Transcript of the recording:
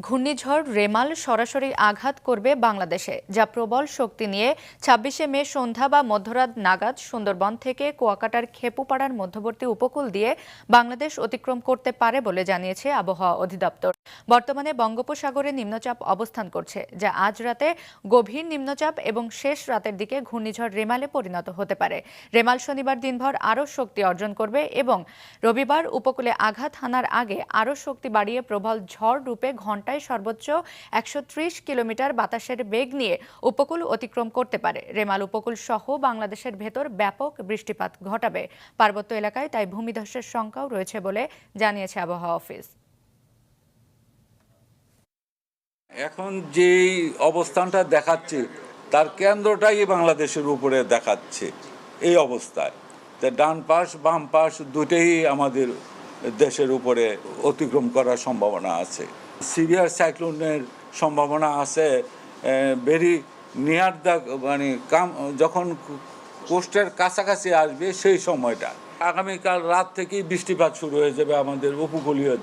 ঘূর্ণিঝড় রেমাল সরাসরি আঘাত করবে বাংলাদেশে, যা প্রবল শক্তি নিয়ে ২৬শে মে সন্ধ্যা বা মধ্যরাত নাগাদ সুন্দরবন থেকে কুয়াকাটার খেপুপাড়ার মধ্যবর্তী উপকূল দিয়ে বাংলাদেশ অতিক্রম করতে পারে বলে জানিয়েছে আবহাওয়া অধিদপ্তর। বর্তমানে বঙ্গোপসাগরে নিম্নচাপ অবস্থান করছে, যা আজ রাতে গভীর নিম্নচাপ এবং শেষ রাতের দিকে ঘূর্ণিঝড় রেমালে পরিণত হতে পারে। রেমাল শনিবার দিনভর আরও শক্তি অর্জন করবে এবং রবিবার উপকূলে আঘাত হানার আগে আরও শক্তি বাড়িয়ে প্রবল ঝড় রূপে ঘণ্টায় সর্বোচ্চ ১৩০ কিলোমিটার বাতাসের বেগ নিয়ে উপকূল অতিক্রম করতে পারে। রেমাল উপকূল সহ বাংলাদেশের ভেতর ব্যাপক বৃষ্টিপাত ঘটাবে। পার্বত্য এলাকায় তাই ভূমিধসের শঙ্কাও রয়েছে বলে জানিয়েছে আবহাওয়া অফিস। এখন যেই অবস্থানটা দেখাচ্ছে তার কেন্দ্রটাই বাংলাদেশের উপরে দেখাচ্ছে এই অবস্থায়। তা ডান পাশ বাম পাশ দুটেই আমাদের দেশের উপরে অতিক্রম করার সম্ভাবনা আছে। সিভিয়ার সাইক্লোনের সম্ভাবনা আছে ভেরি নিয়ার দ্য যখন কোস্টের কাছাকাছি আসবে সেই সময়টা। আগামীকাল রাত থেকেই বৃষ্টিপাত শুরু হয়ে যাবে আমাদের উপকূলীয়